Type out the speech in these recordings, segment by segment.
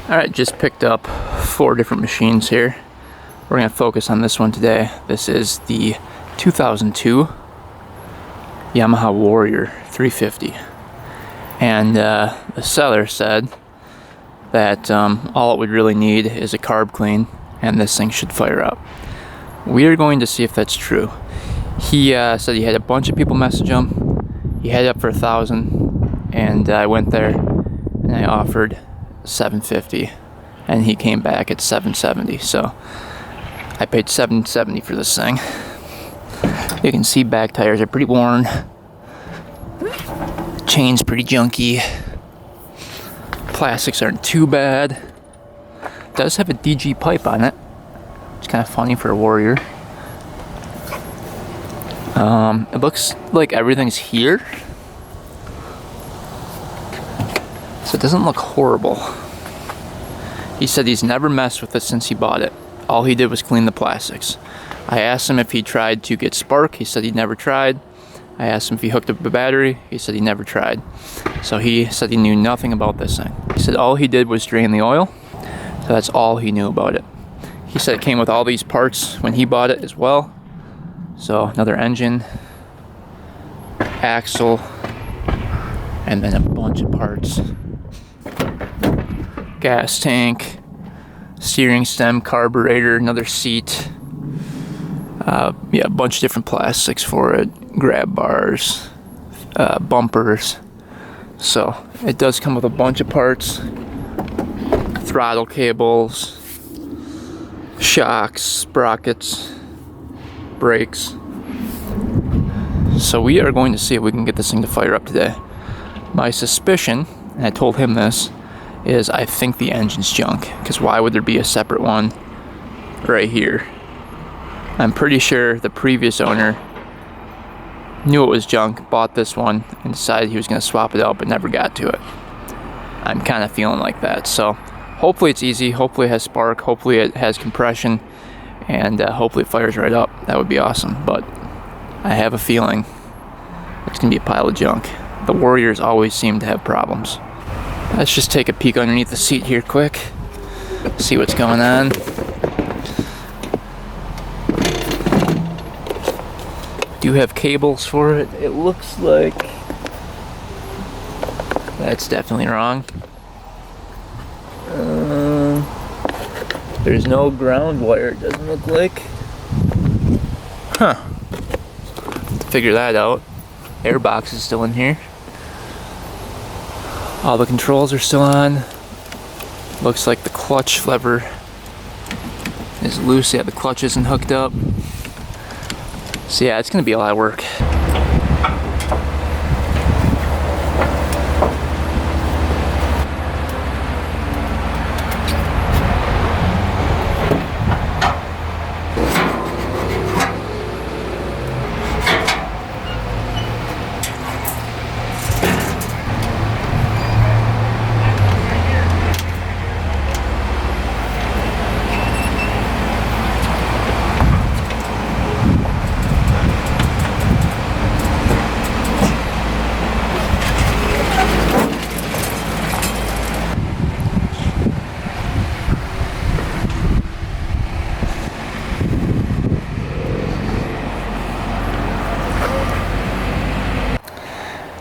Alright, just picked up 4 different machines here. We're going to focus on this one today. This is the 2002 Yamaha Warrior 350. And the seller said that all it would really need is a carb clean and this thing should fire up. We are going to see if that's true. He said he had a bunch of people message him. He had it up for $1,000 and I went there and I offered $750 and he came back at $770. So I paid $770 for this thing. You can see back tires are pretty worn. Chain's pretty junky. Plastics aren't too bad. It does have a DG pipe on it. It's kind of funny for a Warrior. It looks like everything's here. So it doesn't look horrible. He said he's never messed with it since he bought it. All he did was clean the plastics. I asked him if he tried to get spark. He said he never tried. I asked him if he hooked up a battery. He said he never tried. So he said he knew nothing about this thing. He said all he did was drain the oil. So that's all he knew about it. He said it came with all these parts when he bought it as well. So another engine, axle, and then a bunch of parts. Gas tank, steering stem, carburetor, another seat. Yeah, a bunch of different plastics for it. Grab bars, bumpers. So it does come with a bunch of parts. Throttle cables, shocks, sprockets, brakes. So we are going to see if we can get this thing to fire up today. My suspicion, and I told him this, is I think the engine's junk. Because why would there be a separate one right here? I'm pretty sure the previous owner knew it was junk, bought this one, and decided he was going to swap it out, but never got to it. I'm kind of feeling like that. So hopefully it's easy. Hopefully it has spark. Hopefully it has compression. And hopefully it fires right up. That would be awesome. But I have a feeling it's going to be a pile of junk. The Warriors always seem to have problems. Let's just take a peek underneath the seat here quick. See what's going on. Do have cables for it. It looks like that's definitely wrong. There's no ground wire, it doesn't look like. Huh. To figure that out. Airbox is still in here. All the controls are still on. Looks like the clutch lever is loose. Yeah, the clutch isn't hooked up. So yeah, it's gonna be a lot of work.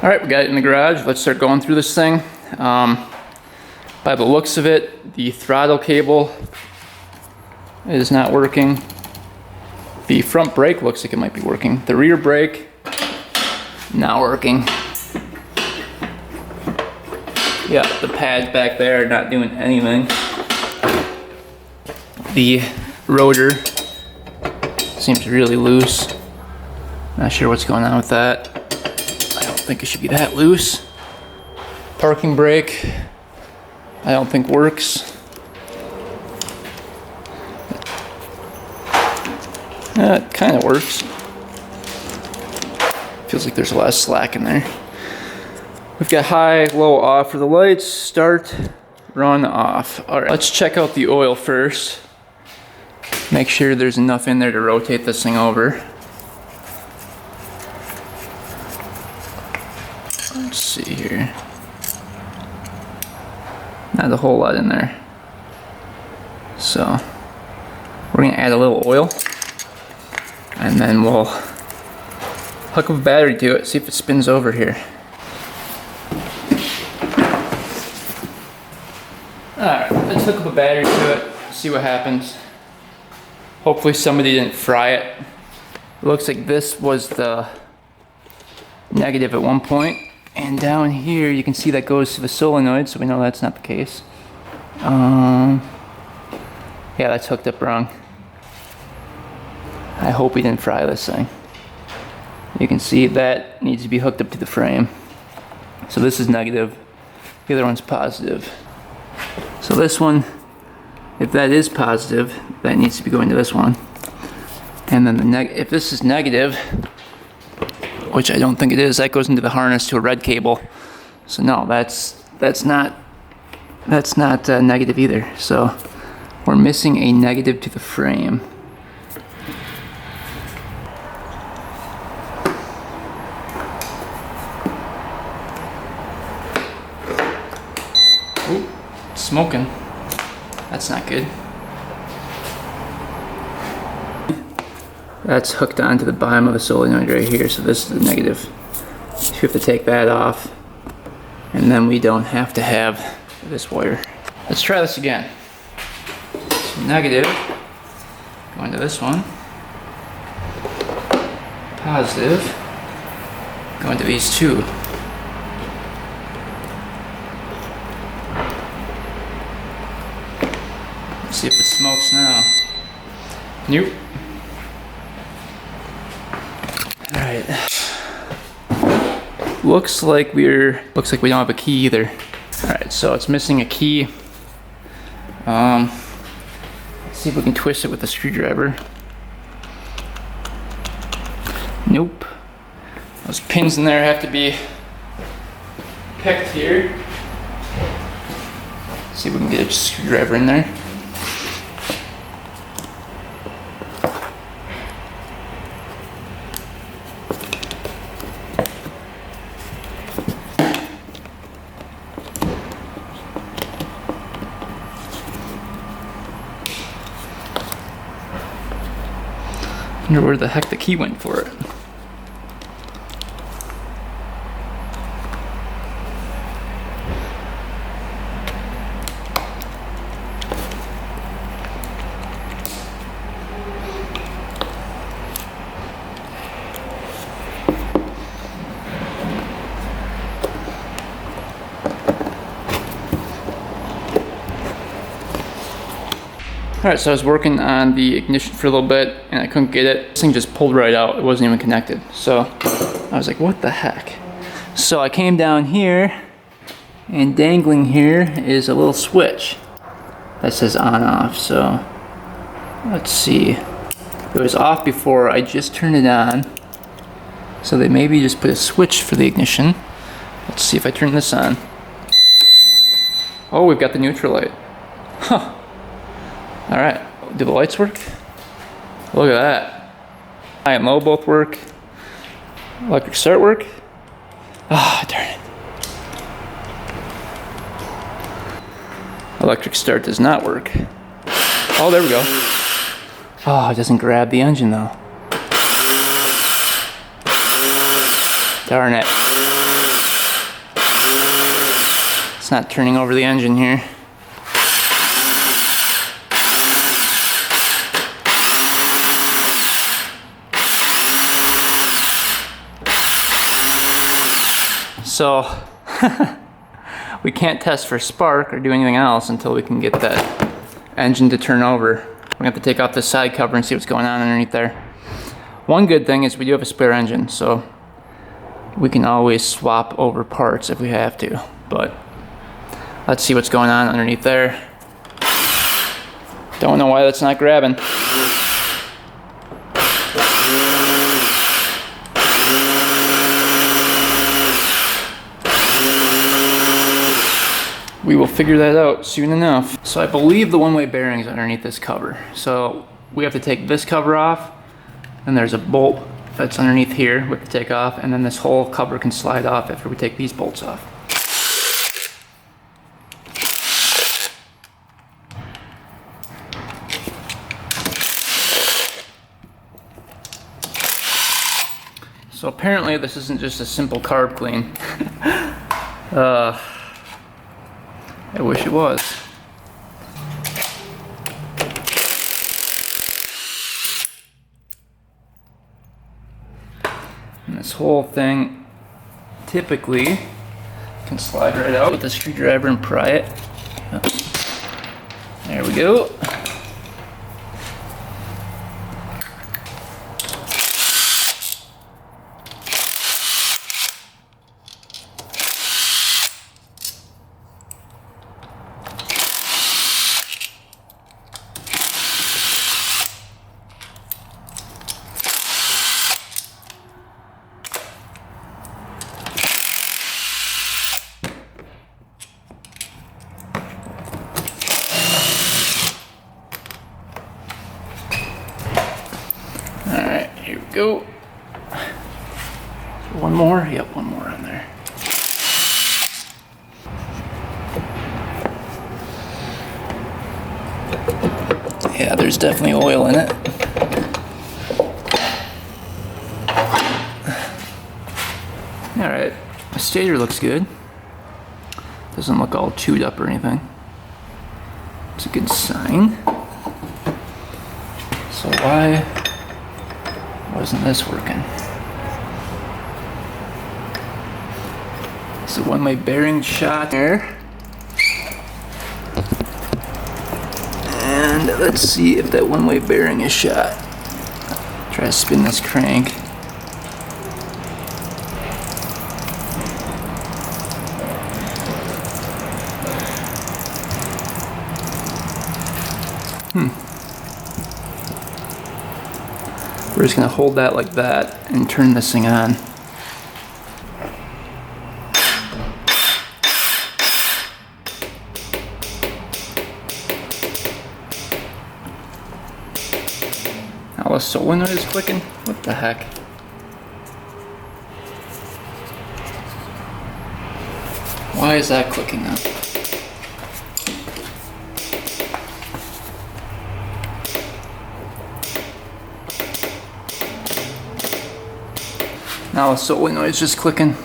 All right, we got it in the garage. Let's start going through this thing. By the looks of it, the throttle cable is not working. The front brake looks like it might be working. The rear brake, not working. Yeah, the pads back there are not doing anything. The rotor seems really loose. Not sure what's going on with that. I think it should be that loose. Parking brake, I don't think works. It kind of works. Feels like there's a lot of slack in there. We've got high, low, off for the lights. Start, run, off. All right, let's check out the oil first. Make sure there's enough in there to rotate this thing over. Let's see here. Not a whole lot in there. So we're gonna add a little oil, and then we'll hook up a battery to it, see if it spins over here. Alright, let's hook up a battery to it, see what happens. Hopefully somebody didn't fry it. It looks like this was the negative at one point, and down here you can see that goes to the solenoid, so we know that's not the case. Yeah, that's hooked up wrong. I hope we didn't fry this thing. You can see that needs to be hooked up to the frame. So this is negative, the other one's positive. So this one, if that is positive, that needs to be going to this one. And then if this is negative, which I don't think it is, that goes into the harness to a red cable. So no, that's not negative either. So we're missing a negative to the frame. Ooh, it's smoking. That's not good. That's hooked onto the bottom of the solenoid right here, so this is the negative. So you have to take that off, and then we don't have to have this wire. Let's try this again. So negative, going to this one. Positive, going to these two. Let's see if it smokes now. Nope. Alright. Looks like we don't have a key either. Alright, so it's missing a key. Let's see if we can twist it with a screwdriver. Nope. Those pins in there have to be picked here. Let's see if we can get a screwdriver in there. I wonder where the heck the key went for it. Alright, so I was working on the ignition for a little bit and I couldn't get it. This thing just pulled right out. It wasn't even connected. So I was like, what the heck? So I came down here, and dangling here is a little switch that says on off. So let's see. It was off before, I just turned it on. So they maybe just put a switch for the ignition. Let's see if I turn this on. Oh, we've got the neutral light. Huh. Alright, do the lights work? Look at that. High and low both work. Electric start work? Ah, darn it. Electric start does not work. Oh, there we go. Oh, it doesn't grab the engine though. Darn it. It's not turning over the engine here. So we can't test for spark or do anything else until we can get that engine to turn over. We're gonna have to take off this side cover and see what's going on underneath there. One good thing is we do have a spare engine, so we can always swap over parts if we have to. But let's see what's going on underneath there. Don't know why that's not grabbing. We will figure that out soon enough. So I believe the one-way bearing is underneath this cover. So we have to take this cover off, and there's a bolt that's underneath here we have to take off, and then this whole cover can slide off after we take these bolts off. So apparently this isn't just a simple carb clean. I wish it was. And this whole thing typically can slide right out with the screwdriver and pry it. There we go. Alright, here we go. One more? Yep, one more on there. Yeah, there's definitely oil in it. Alright, the stator looks good. Doesn't look all chewed up or anything. It's a good sign. So why wasn't this working? It's a one-way bearing shot there. And let's see if that one-way bearing is shot. Try to spin this crank. We're just going to hold that like that and turn this thing on. Now the solenoid is clicking. What the heck? Why is that clicking now? Now the solenoid is just clicking.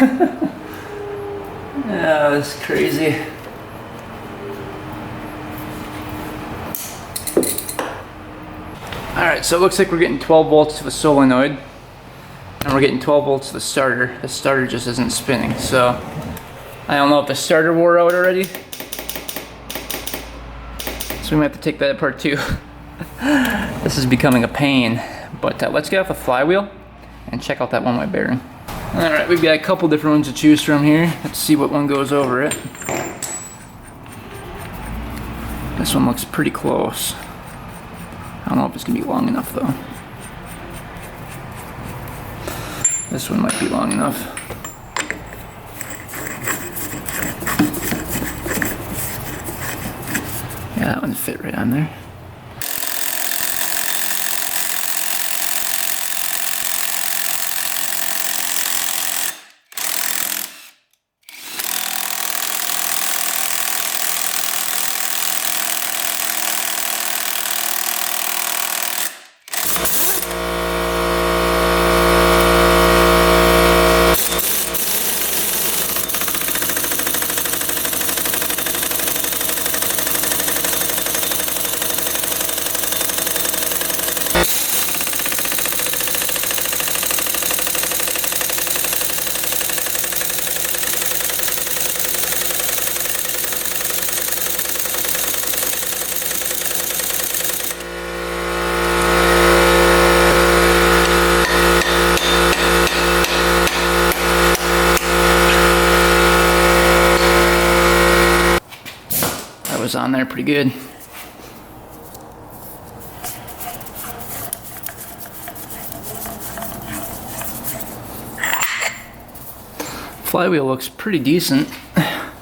Yeah, that's crazy. Alright, so it looks like we're getting 12 volts to the solenoid. And we're getting 12 volts to the starter. The starter just isn't spinning, so I don't know if the starter wore out already. So we might have to take that apart too. This is becoming a pain. But let's get off the flywheel and check out that one-way bearing. Alright, we've got a couple different ones to choose from here. Let's see what one goes over it. This one looks pretty close. I don't know if it's going to be long enough though. This one might be long enough. Yeah, that one fit right on there. Was on there pretty good. Flywheel looks pretty decent. Not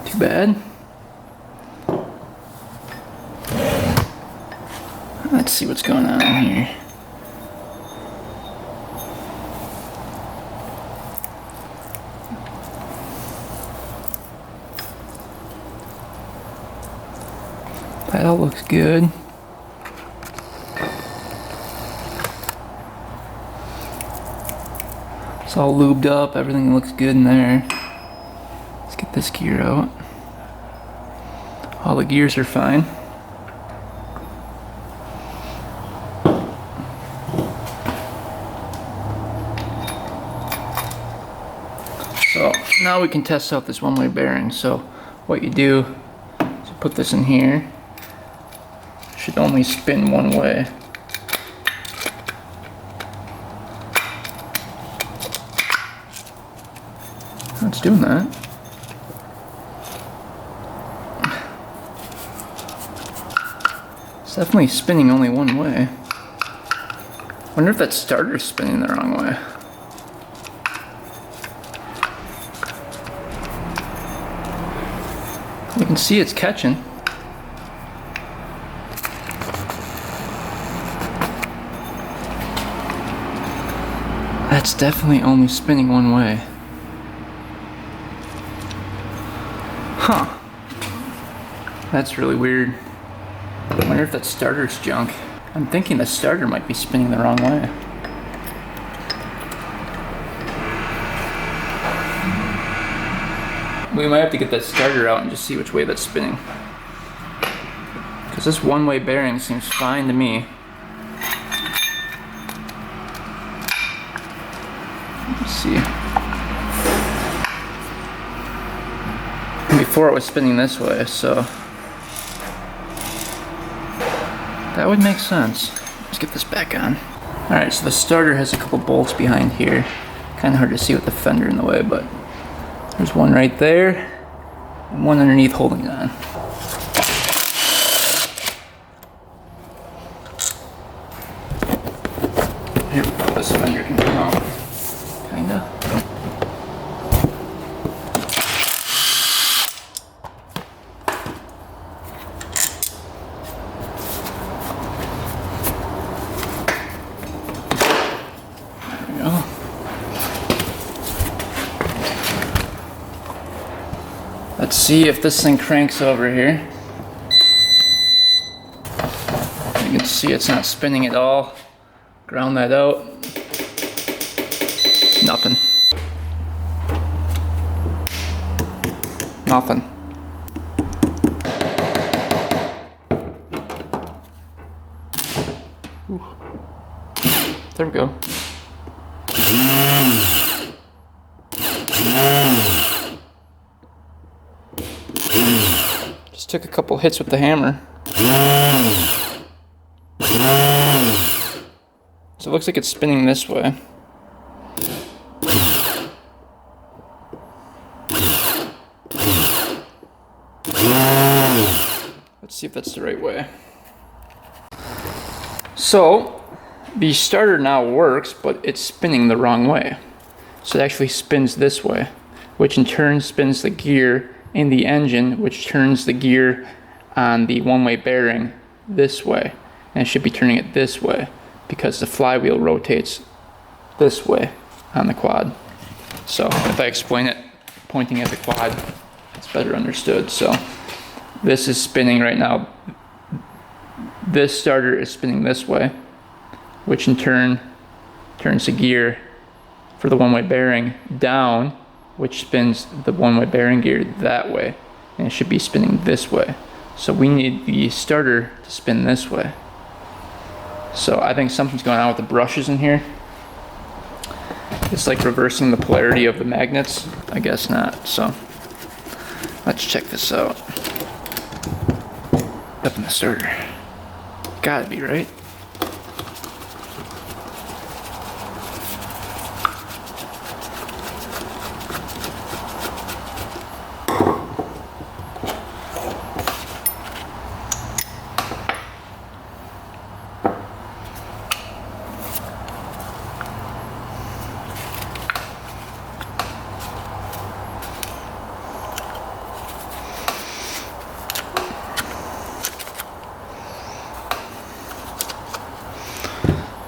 too bad. Let's see what's going on here. That all looks good. It's all lubed up, everything looks good in there. Let's get this gear out. All the gears are fine. So now we can test out this one-way bearing. So what you do is you put this in here. It should only spin one way. It's doing that. It's definitely spinning only one way. Wonder if that starter's spinning the wrong way. You can see it's catching. That's definitely only spinning one way. Huh. That's really weird. I wonder if that starter's junk. I'm thinking the starter might be spinning the wrong way. We might have to get that starter out and just see which way that's spinning. Because this one-way bearing seems fine to me. Let's see. Before it was spinning this way, so that would make sense. Let's get this back on. Alright, so the starter has a couple bolts behind here. Kind of hard to see with the fender in the way, but there's one right there and one underneath holding it on. Here we go, this fender can come out. Kinda. Let's see if this thing cranks over here. You can see it's not spinning at all. Ground that out. Nothing. Nothing. Ooh. There we go. Just took a couple hits with the hammer. So it looks like it's spinning this way. Let's see if that's the right way. So the starter now works, but it's spinning the wrong way. So it actually spins this way, which in turn spins the gear in the engine, which turns the gear on the one-way bearing this way. And it should be turning it this way because the flywheel rotates this way on the quad. So if I explain it pointing at the quad, it's better understood. So this is spinning right now. This starter is spinning this way, which in turn turns the gear for the one-way bearing down, which spins the one-way bearing gear that way, and it should be spinning this way. So we need the starter to spin this way. So I think something's going on with the brushes in here. It's like reversing the polarity of the magnets. I guess not. So let's check this out. Up in the starter. Gotta be right.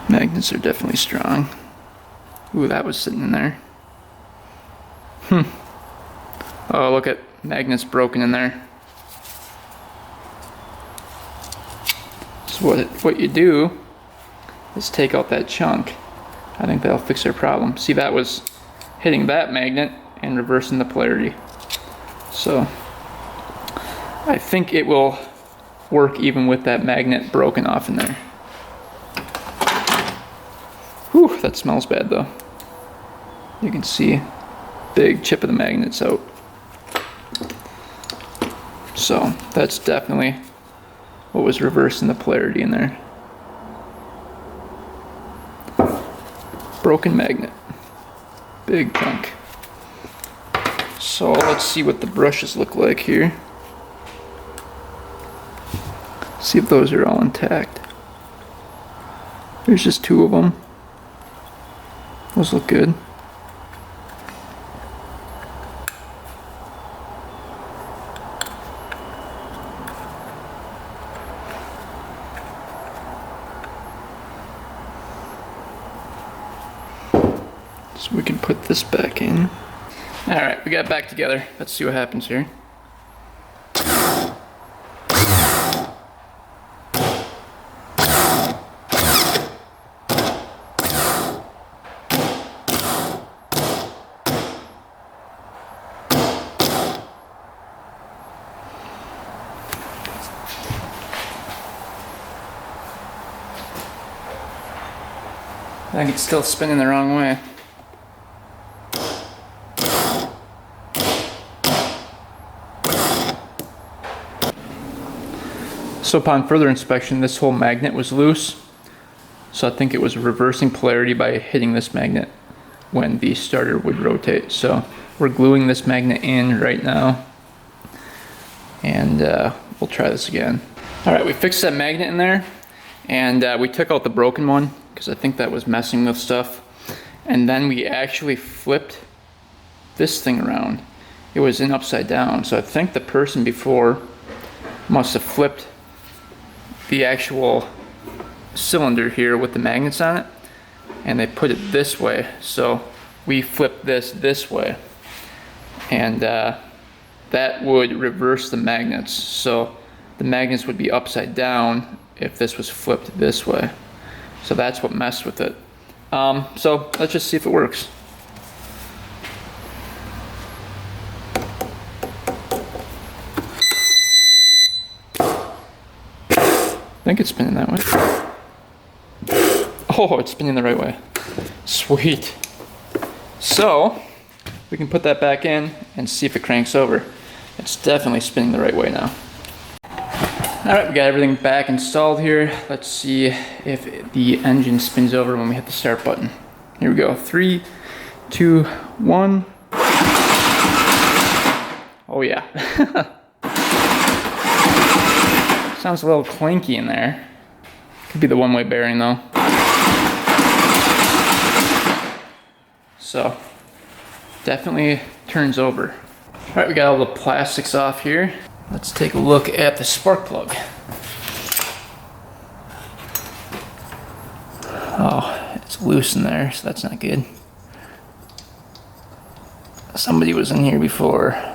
Magnets are definitely strong. Ooh, that was sitting in there. Oh, look at magnets broken in there. So what you do is take out that chunk. I think that'll fix our problem. See, that was hitting that magnet and reversing the polarity. So I think it will work even with that magnet broken off in there. Whew, that smells bad though. You can see big chip of the magnets out. So that's definitely what was reversing the polarity in there. Broken magnet. Big chunk. So let's see what the brushes look like here. See if those are all intact. There's just 2 of them. Those look good. So we can put this back in. Alright, we got it back together. Let's see what happens here. I think it's still spinning the wrong way. So upon further inspection, this whole magnet was loose. So I think it was reversing polarity by hitting this magnet when the starter would rotate. So we're gluing this magnet in right now. And we'll try this again. Alright, we fixed that magnet in there. And we took out the broken one, because I think that was messing with stuff. And then we actually flipped this thing around. It was in upside down, so I think the person before must have flipped the actual cylinder here with the magnets on it, and they put it this way. So we flipped this way, and that would reverse the magnets. So the magnets would be upside down if this was flipped this way. So that's what messed with it. So let's just see if it works. I think it's spinning that way. Oh, it's spinning the right way. Sweet. So we can put that back in and see if it cranks over. It's definitely spinning the right way now. Alright, we got everything back installed here. Let's see if the engine spins over when we hit the start button. Here we go. 3, 2, 1. Oh yeah. Sounds a little clanky in there. Could be the one-way bearing though. So, definitely turns over. Alright, we got all the plastics off here. Let's take a look at the spark plug. Oh, it's loose in there, so that's not good. Somebody was in here before.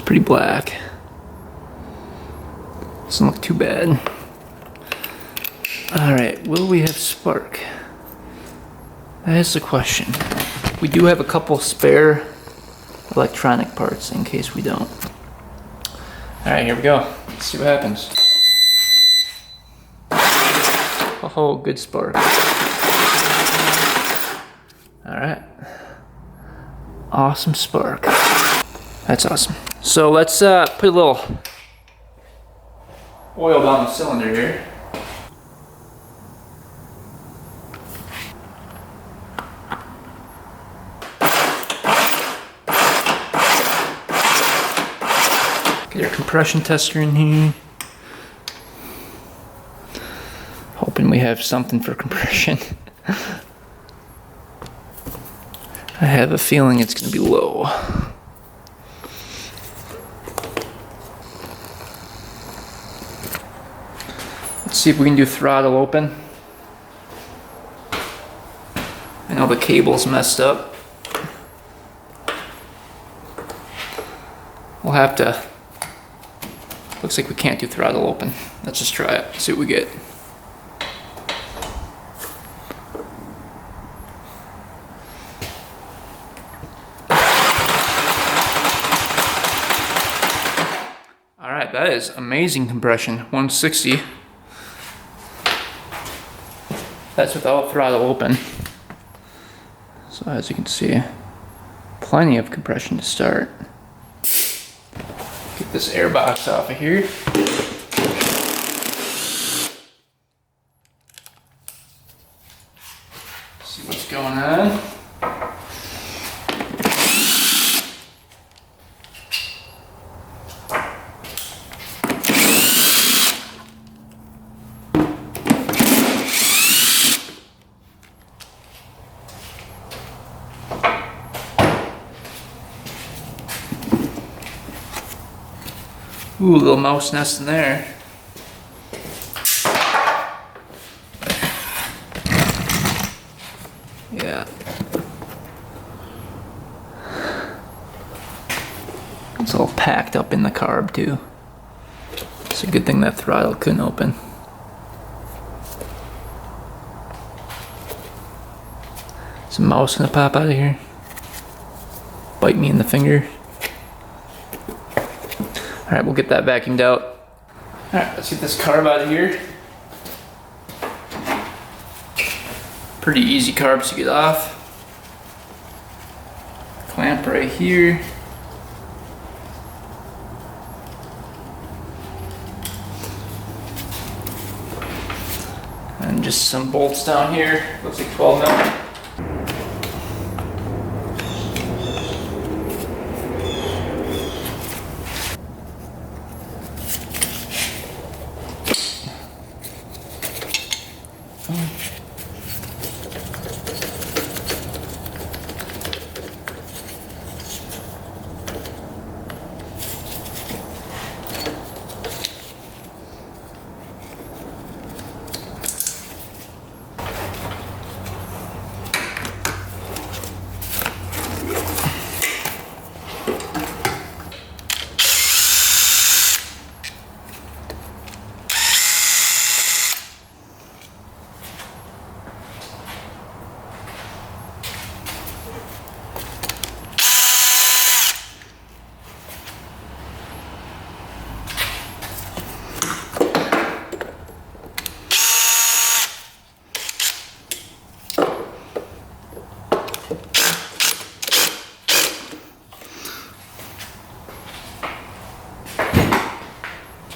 Pretty black. Doesn't look too bad. Alright, will we have spark? That is the question. We do have a couple spare electronic parts in case we don't. Alright, here we go. Let's see what happens. Oh, good spark. Alright. Awesome spark. That's awesome. So let's put a little oil down the cylinder here. Get your compression tester in here. Hoping we have something for compression. I have a feeling it's going to be low. Let's see if we can do throttle open. And know the cable's messed up. We'll have to, looks like we can't do throttle open. Let's just try it, see what we get. Alright, that is amazing compression, 160. That's without throttle open. So as you can see, plenty of compression to start. Get this air box off of here. See what's going on. Ooh, little mouse nest in there. Yeah. It's all packed up in the carb too. It's a good thing that throttle couldn't open. Is a mouse gonna pop out of here? Bite me in the finger? Alright, we'll get that vacuumed out. Alright, let's get this carb out of here. Pretty easy carbs to get off. Clamp right here. And just some bolts down here. Looks like 12 mil.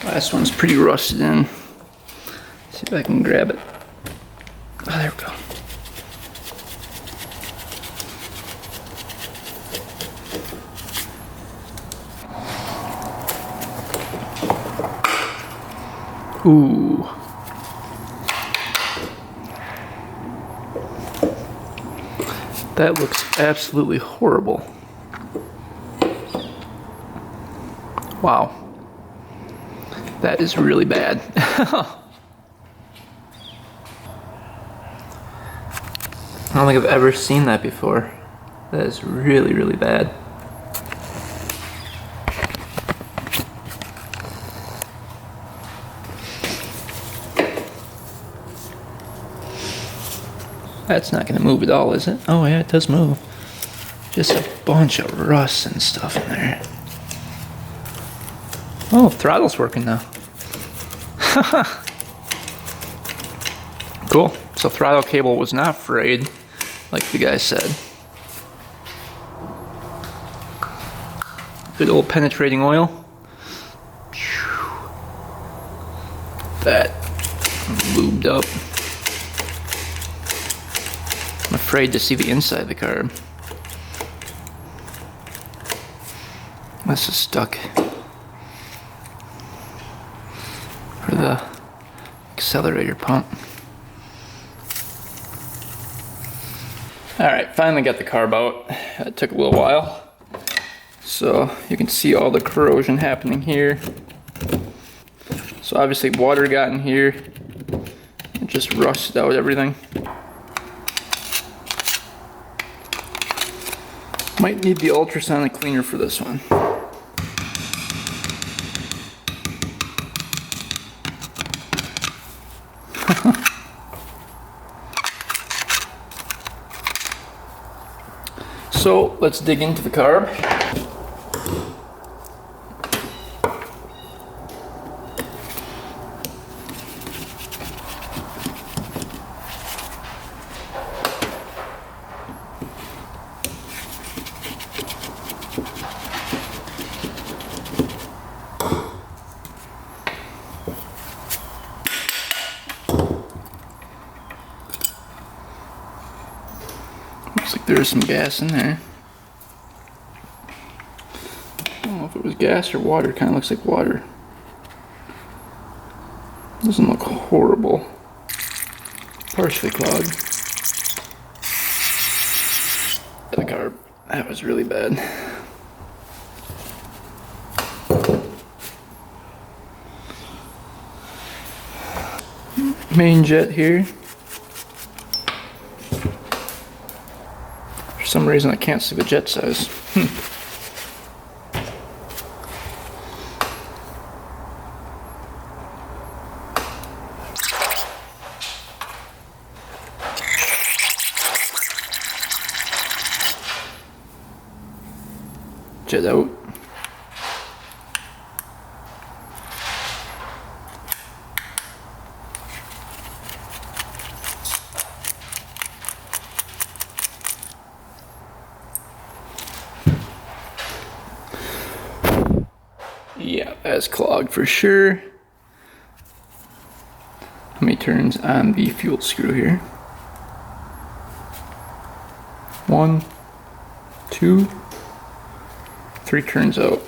Last one's pretty rusted in. See if I can grab it. Oh, there we go. Ooh. That looks absolutely horrible. Wow. That is really bad. I don't think I've ever seen that before. That is really, really bad. That's not going to move at all, is it? Oh yeah, it does move. Just a bunch of rust and stuff in there. Oh, throttle's working now. Cool. So throttle cable was not frayed, like the guy said. Good old penetrating oil. That lubed up. I'm afraid to see the inside of the carb. This is stuck. For the accelerator pump. Alright, finally got the carb out. It took a little while. So you can see all the corrosion happening here. So obviously water got in here. It just rusted out everything. Might need the ultrasonic cleaner for this one. So let's dig into the carb. Looks like there's some gas in there. I don't know if it was gas or water. Kind of looks like water. Doesn't look horrible. Partially clogged. The carb. That was really bad. Main jet here. For some reason I can't see the jet size. Jet out. Yeah, that's clogged for sure. How many turns on the fuel screw here? 1, 2, 3 turns out.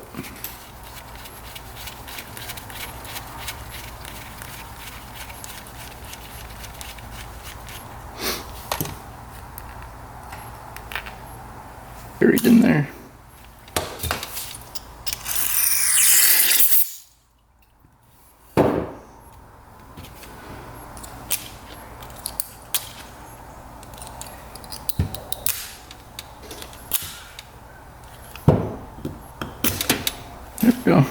Buried in there. There we go.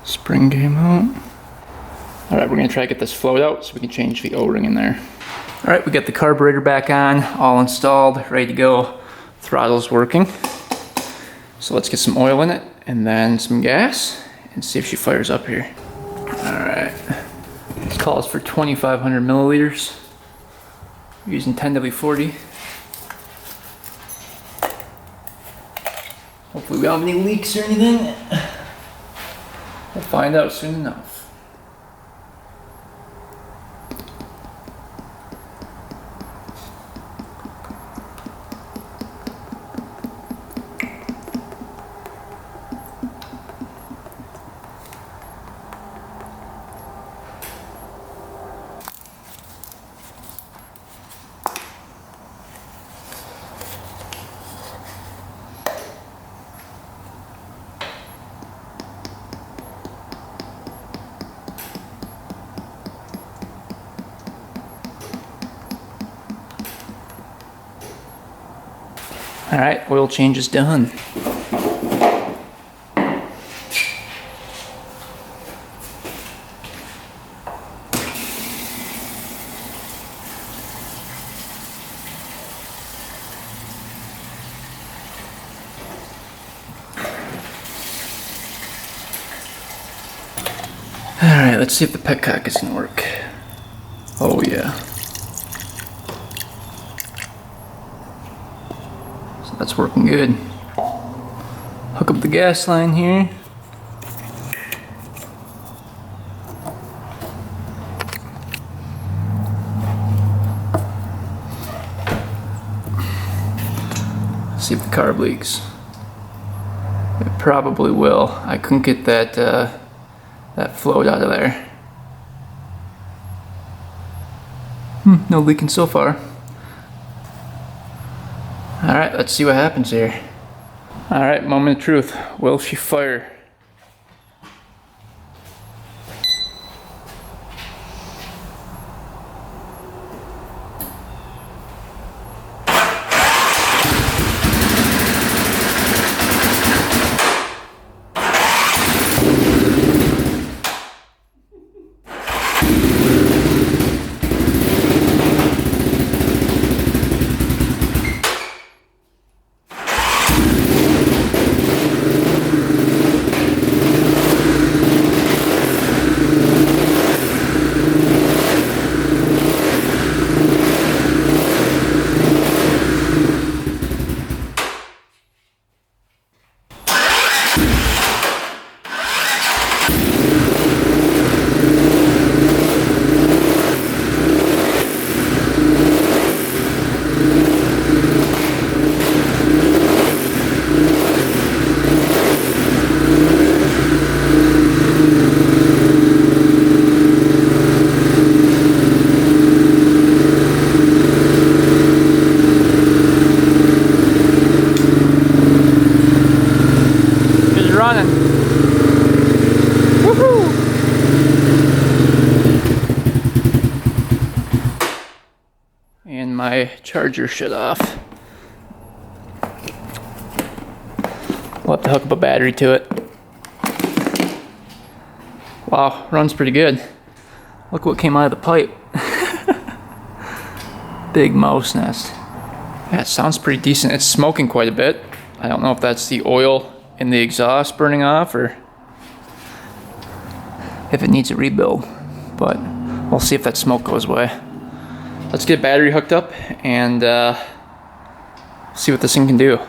Spring came out. Alright, we're going to try to get this flowed out so we can change the O-ring in there. Alright, we got the carburetor back on, all installed, ready to go. Throttle's working. So let's get some oil in it and then some gas and see if she fires up here. Alright, this calls for 2,500 milliliters. We're using 10W40. Hopefully we don't have any leaks or anything. We'll find out soon enough. Alright, oil change is done. Alright, let's see if the petcock is gonna work. Oh yeah. So that's working good. Hook up the gas line here. See if the carb leaks. It probably will. I couldn't get that that float out of there. No leaking so far. Alright, let's see what happens here. Alright, moment of truth. Will she fire? running. Woohoo! And my charger shut off. We'll have to hook up a battery to it. Wow, runs pretty good. Look what came out of the pipe. Big mouse nest. Yeah, it sounds pretty decent. It's smoking quite a bit. I don't know if that's the oil in the exhaust burning off or if it needs a rebuild, but we'll see if that smoke goes away. Let's get battery hooked up and see what this thing can do.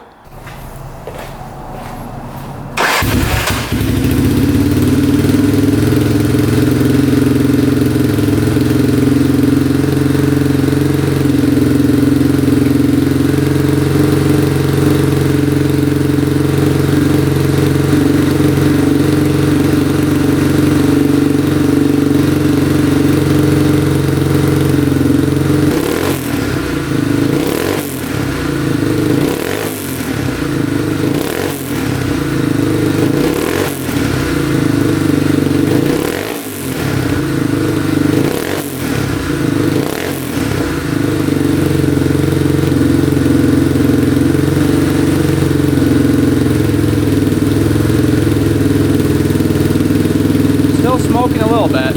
Still smoking a little bit.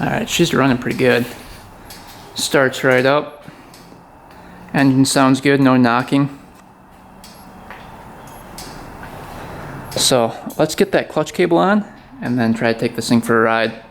Alright, she's running pretty good. Starts right up. Engine sounds good, no knocking. So let's get that clutch cable on and then try to take this thing for a ride.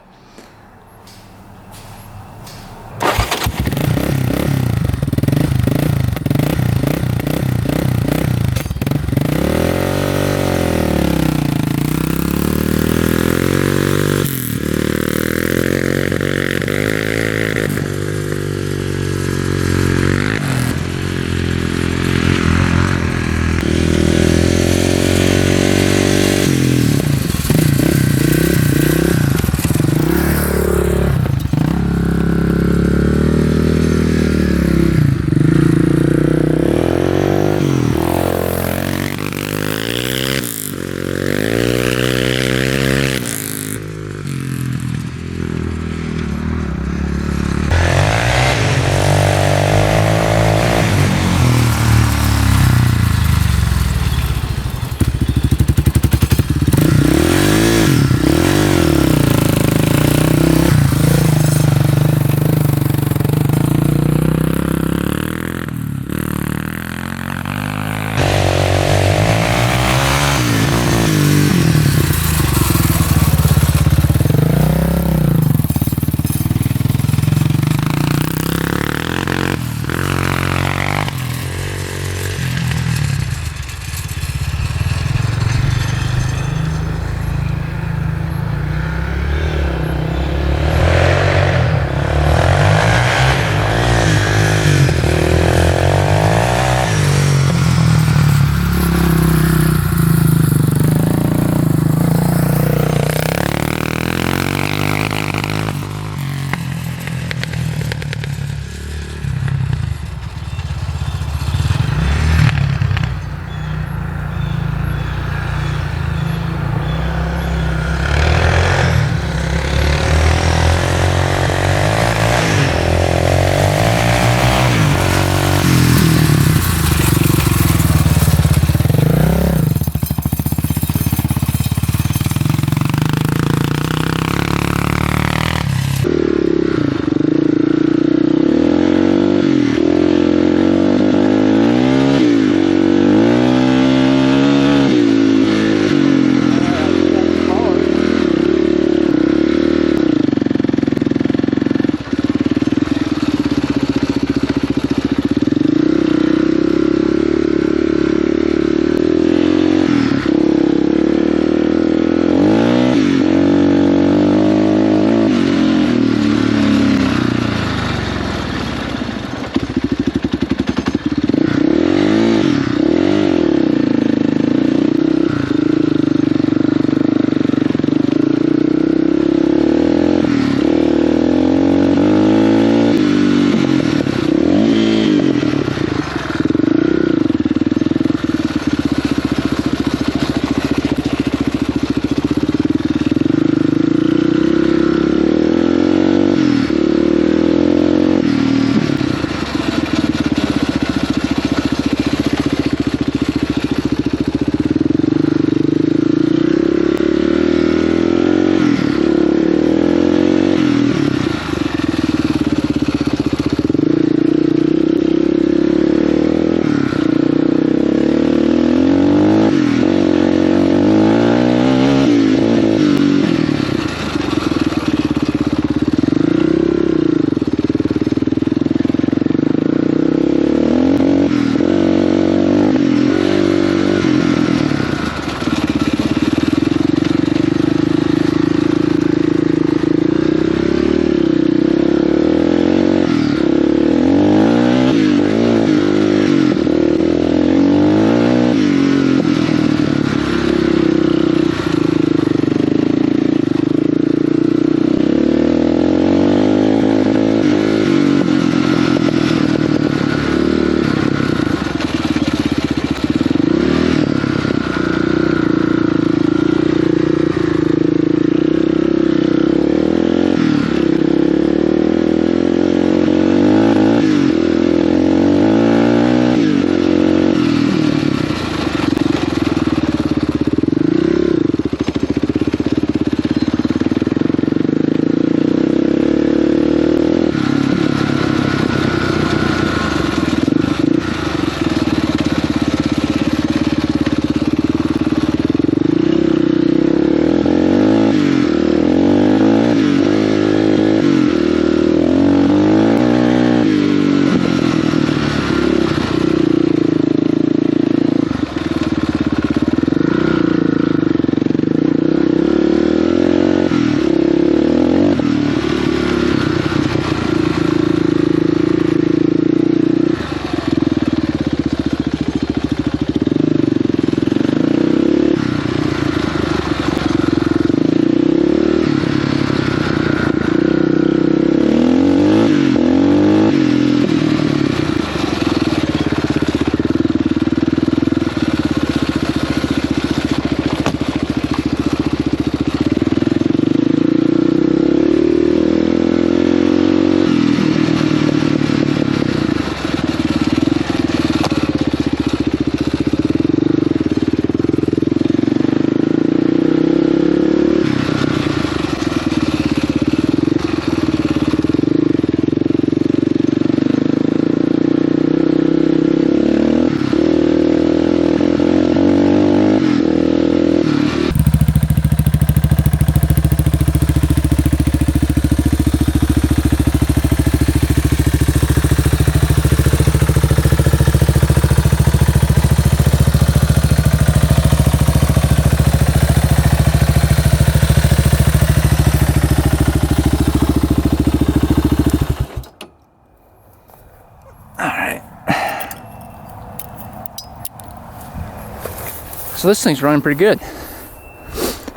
So this thing's running pretty good.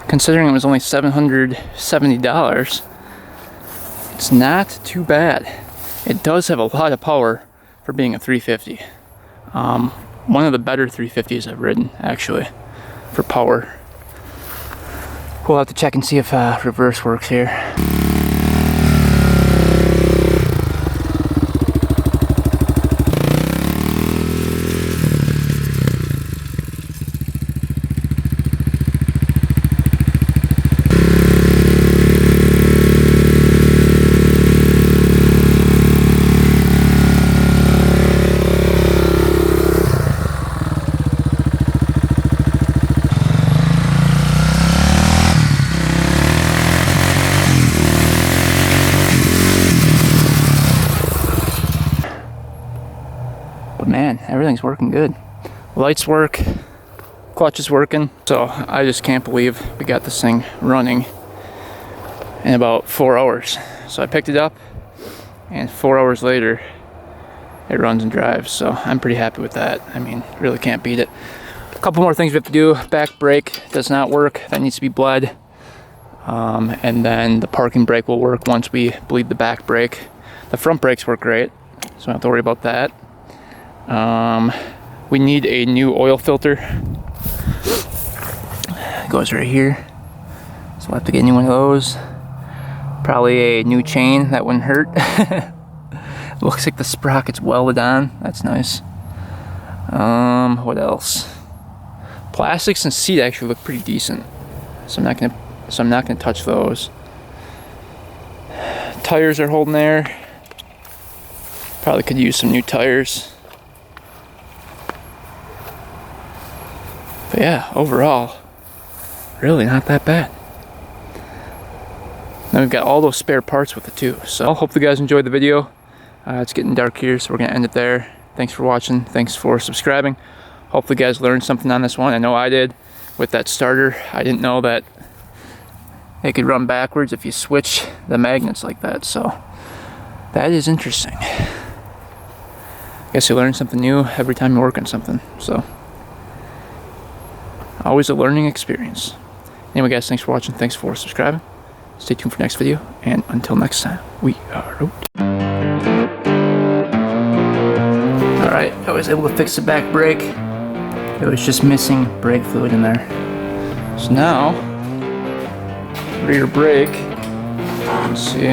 Considering it was only $770, it's not too bad. It does have a lot of power for being a 350. One of the better 350s I've ridden, actually, for power. We'll have to check and see if reverse works here. But man, everything's working good. Lights work, clutch is working. So I just can't believe we got this thing running in about 4 hours. So I picked it up and 4 hours later it runs and drives. So I'm pretty happy with that. I mean, really can't beat it. A couple more things we have to do. Back brake does not work. That needs to be bled. And then the parking brake will work once we bleed the back brake. The front brakes work great, so I don't have to worry about that. We need a new oil filter. It goes right here, so we'll have to get a new one of those. Probably a new chain, that wouldn't hurt. Looks like the sprocket's welded on. That's nice. What else? Plastics and seat actually look pretty decent, so I'm not gonna touch those. Tires are holding there. Probably could use some new tires. But yeah, overall, really not that bad. Now we've got all those spare parts with it too. So I hope you guys enjoyed the video. It's getting dark here, so we're gonna end it there. Thanks for watching. Thanks for subscribing. Hopefully you guys learned something on this one. I know I did with that starter. I didn't know that it could run backwards if you switch the magnets like that. So that is interesting. Guess you learn something new every time you work on something. So always a learning experience. Anyway guys, thanks for watching, thanks for subscribing. Stay tuned for next video, and until next time, we are out. Alright, I was able to fix the back brake. It was just missing brake fluid in there. So now, rear brake, let's see.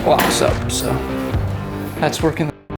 Locks up, so that's working.